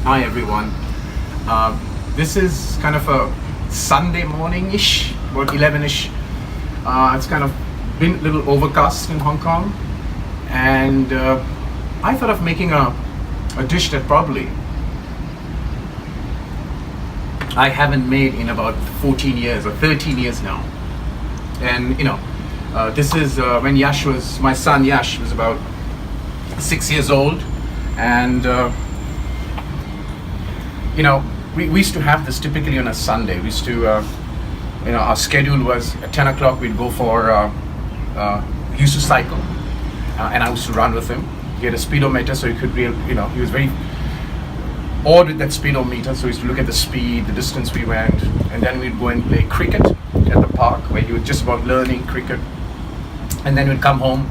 Hi everyone. This is kind of a Sunday morning-ish, about 11-ish. It's kind of been a little overcast in Hong Kong, and I thought of making a dish that probably I haven't made in about 14 years or 13 years now. And this is when my son Yash was about 6 years old, and we used to have this typically on a Sunday. We used to, our schedule was at 10 o'clock we'd go for, he used to cycle, and I used to run with him. He had a speedometer, so he could he was very awed with that speedometer, so he used to look at the speed, the distance we went, and then we'd go and play cricket at the park, where he was just about learning cricket, and then we'd come home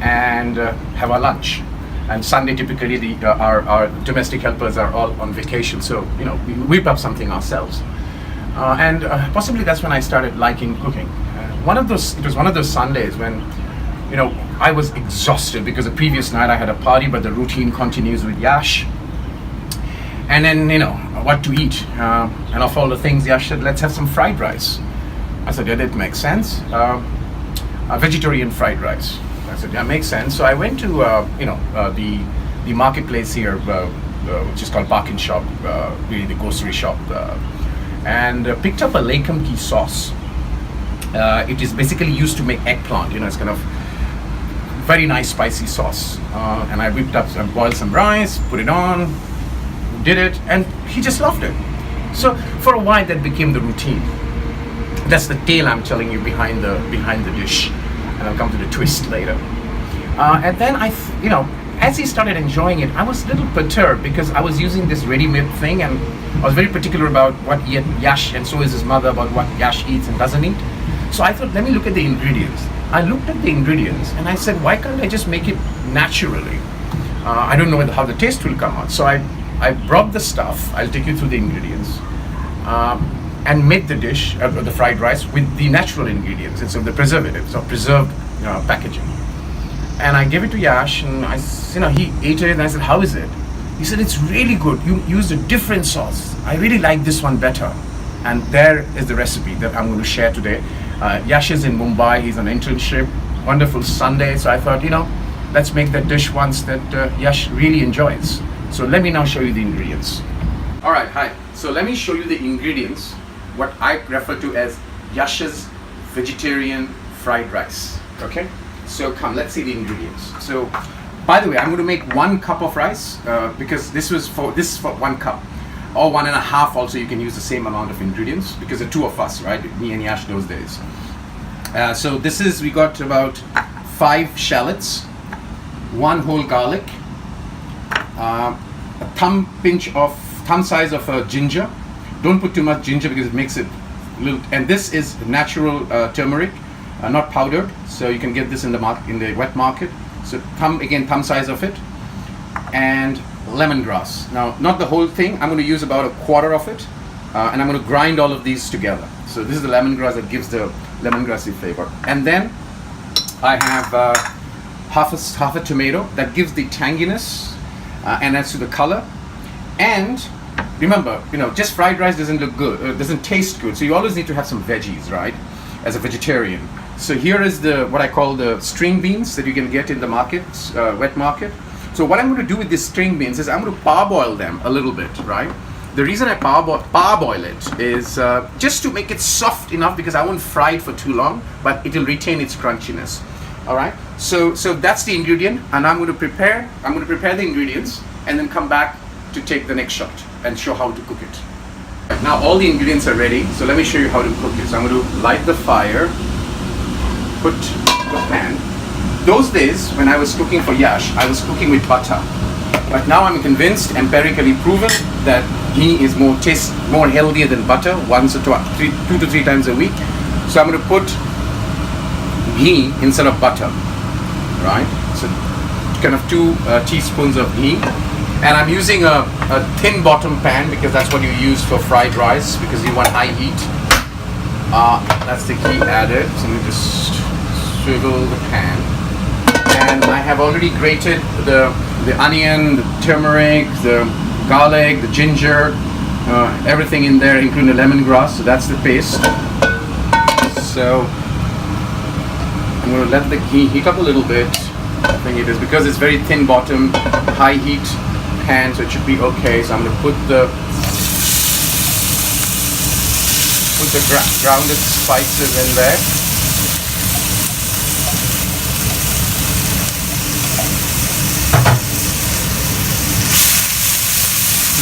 and have our lunch. And Sunday, typically, our domestic helpers are all on vacation, so we whip up something ourselves. And possibly that's when I started liking cooking. It was one of those Sundays when, I was exhausted because the previous night I had a party, but the routine continues with Yash. And then, what to eat. And of all the things, Yash said, let's have some fried rice. I said, yeah, that makes sense. A vegetarian fried rice. I said, yeah, makes sense. So I went to, the marketplace here, which is called Park and Shop, really the grocery shop, and picked up a Lakem Key sauce. It is basically used to make eggplant. It's kind of very nice spicy sauce. And I whipped up and boiled some rice, put it on, did it, and he just loved it. So for a while that became the routine. That's the tale I'm telling you behind the dish. And I'll come to the twist later. And then as he started enjoying it, I was a little perturbed because I was using this ready-made thing, and I was very particular about what Yash, and so is his mother, about what Yash eats and doesn't eat. So I thought, let me look at the ingredients. I looked at the ingredients and I said, why can't I just make it naturally? I don't know how the taste will come out. So I brought the stuff. I'll take you through the ingredients. And made the dish, the fried rice, with the natural ingredients instead of the preservatives or preserved packaging. And I gave it to Yash, and he ate it, and I said, how is it? He said, it's really good. You used a different sauce. I really like this one better. And there is the recipe that I'm going to share today. Yash is in Mumbai. He's on internship. Wonderful Sunday. So I thought, let's make that dish once that Yash really enjoys. So let me now show you the ingredients. All right, hi. So let me show you the ingredients, what I refer to as Yash's vegetarian fried rice. Okay, so come, let's see the ingredients. So, by the way, I'm going to make 1 cup of rice because this is for 1 cup, or 1.5. Also, you can use the same amount of ingredients because the two of us, right? Me and Yash those days. So we got about 5 shallots, 1 whole garlic, a thumb size of ginger. Don't put too much ginger because it makes it little. And this is natural turmeric, not powdered. So you can get this in the wet market. So thumb size of it, and lemongrass. Now, not the whole thing. I'm going to use about 1/4 of it, and I'm going to grind all of these together. So this is the lemongrass that gives the lemongrassy flavor. And then I have half a tomato that gives the tanginess and adds to the color. And remember, just fried rice doesn't look good, doesn't taste good. So you always need to have some veggies, right? As a vegetarian. So here is what I call the string beans that you can get in the market, wet market. So what I'm going to do with these string beans is I'm going to parboil them a little bit, right? The reason I parboil it is just to make it soft enough, because I won't fry it for too long, but it will retain its crunchiness. All right. So that's the ingredient, and I'm going to prepare the ingredients and then come back to take the next shot and show how to cook it. Now all the ingredients are ready, so let me show you how to cook it. So I'm going to light the fire, put the pan. Those days when I was cooking for Yash, I was cooking with butter. But now I'm convinced, empirically proven, that ghee is more healthier than butter, 2 to 3 times a week. So I'm going to put ghee instead of butter, right? So kind of 2 teaspoons of ghee. And I'm using a thin bottom pan because that's what you use for fried rice, because you want high heat. That's the ghee added. So let me just swivel the pan. And I have already grated the onion, the turmeric, the garlic, the ginger, everything in there, including the lemongrass. So that's the paste. So I'm going to let the ghee heat up a little bit. I think it is because it's very thin bottom, high heat pan, so it should be okay. So I'm going to put the grounded spices in there.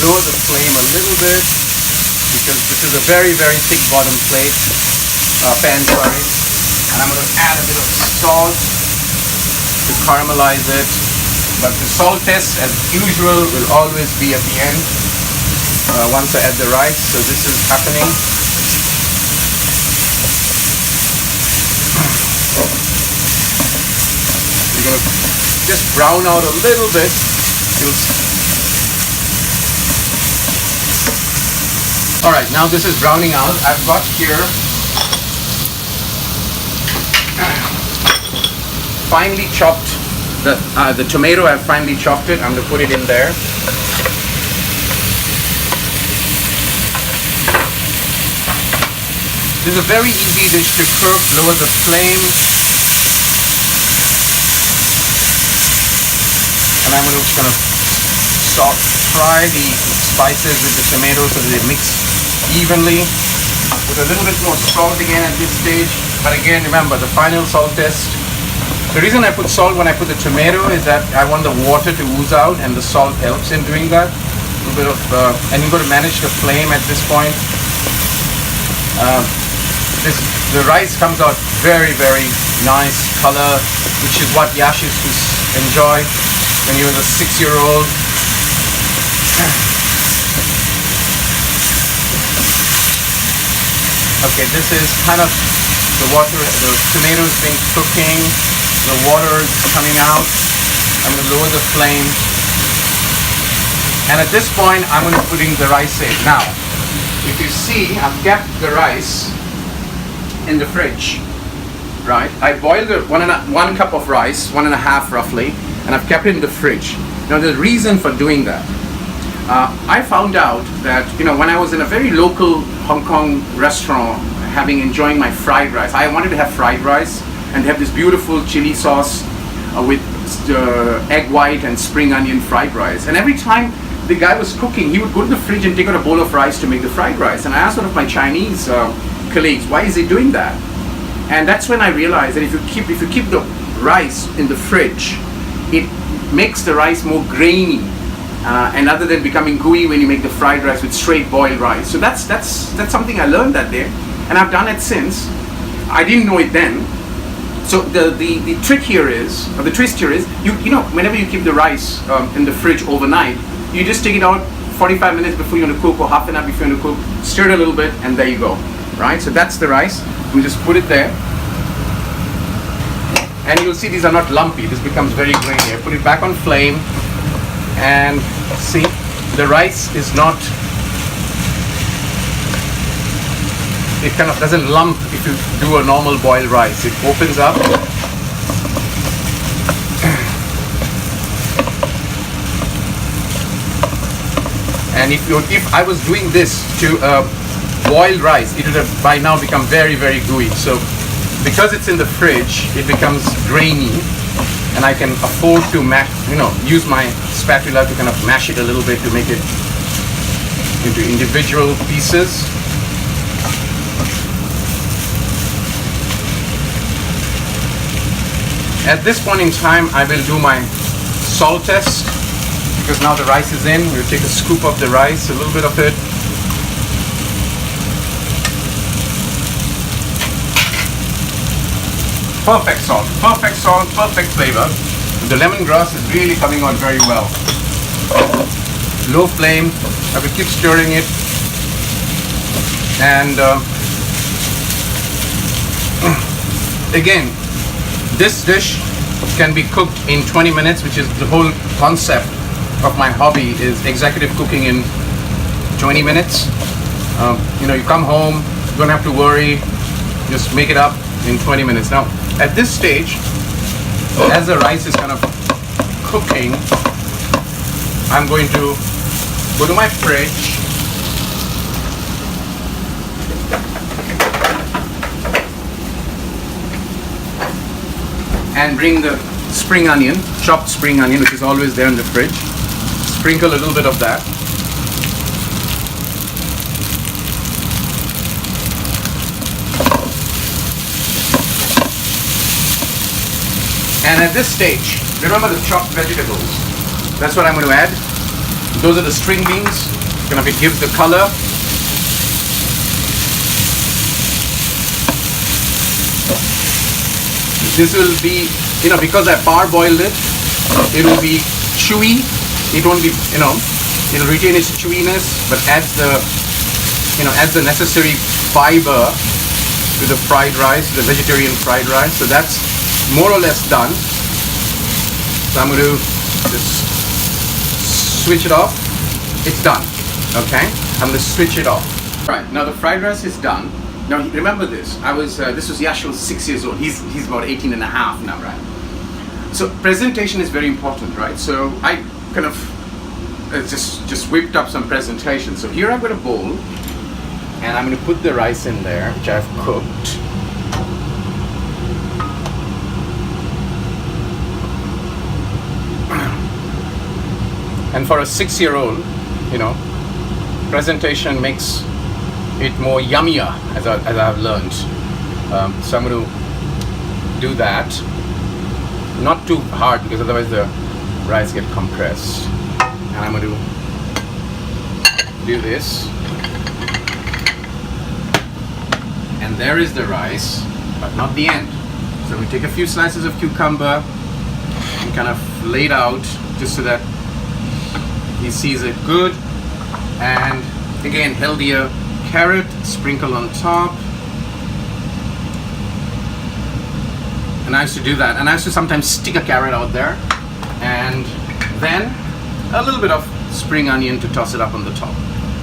Lower the flame a little bit because this is a very, very thick bottom pan, sorry. And I'm going to add a bit of salt to caramelize it. But the salt test, as usual, will always be at the end once I add the rice. So this is happening. You're going to just brown out a little bit. Alright, now this is browning out. I've got here finely chopped the tomato. I've finely chopped it. I'm going to put it in there. This is a very easy dish to cook. Lower the flame. And I'm going to kind of fry the spices with the tomatoes so that they mix evenly. Put a little bit more salt again at this stage. But again, remember the final salt test. The reason I put salt when I put the tomato is that I want the water to ooze out, and the salt helps in doing that. A little bit of, and you've got to manage the flame at this point. The rice comes out very, very nice color, which is what Yash used to enjoy when he was a 6-year-old. Okay, this is kind of the water, the tomatoes been cooking, the water is coming out. I'm going to lower the flame. And at this point, I'm going to put in the rice in. Now, if you see, I've kept the rice in the fridge, right? I boiled 1 cup of rice, 1.5 roughly, and I've kept it in the fridge. Now, the reason for doing that, I found out that, when I was in a very local Hong Kong restaurant enjoying my fried rice, I wanted to have fried rice and have this beautiful chili sauce with egg white and spring onion fried rice. And every time the guy was cooking, he would go to the fridge and take out a bowl of rice to make the fried rice. And I asked one of my Chinese colleagues, why is he doing that? And that's when I realized that if you keep the rice in the fridge, it makes the rice more grainy. And other than becoming gooey when you make the fried rice with straight boiled rice. So that's something I learned that day, and I've done it since. I didn't know it then. So the trick here is, or the twist here is, whenever you keep the rice in the fridge overnight, you just take it out 45 minutes before you want to cook, or half an hour before you want to cook, stir it a little bit, and there you go. Right? So that's the rice. We just put it there. And you'll see these are not lumpy. This becomes very grainy. I put it back on flame. And see, the rice is not, it kind of doesn't lump if you do a normal boiled rice. It opens up. And if I was doing this to boiled rice, it would have by now become very, very gooey. So because it's in the fridge, it becomes grainy. And I can afford to use my spatula to kind of mash it a little bit to make it into individual pieces. At this point in time, I will do my salt test because now the rice is in. We'll take a scoop of the rice, a little bit of it. Perfect salt, perfect flavor. The lemongrass is really coming on very well. Low flame, I will keep stirring it. And again, this dish can be cooked in 20 minutes, which is the whole concept of my hobby, is executive cooking in 20 minutes. You come home, you don't have to worry, just make it up in 20 minutes. Now, at this stage, as the rice is kind of cooking, I'm going to go to my fridge, and bring the spring onion, chopped spring onion, which is always there in the fridge. Sprinkle a little bit of that. And at this stage, remember the chopped vegetables. That's what I'm going to add. Those are the string beans. Going to give the color. This will be, because I parboiled it, it will be chewy. It won't be, it'll retain its chewiness, but adds the necessary fiber to the fried rice, the vegetarian fried rice. So that's more or less done. So I'm going to just switch it off. It's done. Okay? I'm going to switch it off. All right. Now the fried rice is done. Now remember this. This was Yash's 6 years old. He's about 18 and a half now, right? So presentation is very important, right? So I kind of just whipped up some presentation. So here I've got a bowl, and I'm going to put the rice in there, which I've cooked. And for a 6-year-old, presentation makes it more yummier, as I've learned. So I'm going to do that. Not too hard, because otherwise the rice get compressed. And I'm going to do this. And there is the rice, but not the end. So we take a few slices of cucumber and kind of lay it out, just so that he sees it good. And again, healthier carrot, sprinkle on top. And I used to do that. And I used to sometimes stick a carrot out there. And then a little bit of spring onion to toss it up on the top.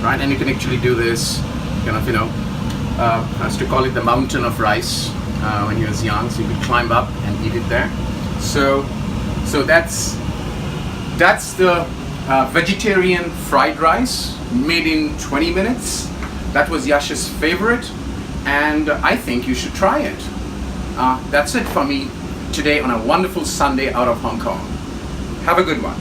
Right? And you can actually do this kind of, I used to call it the mountain of rice when he was young. So you could climb up and eat it there. So that's the vegetarian fried rice made in 20 minutes. That was Yash's favorite, and I think you should try it. That's it for me today on a wonderful Sunday out of Hong Kong. Have a good one.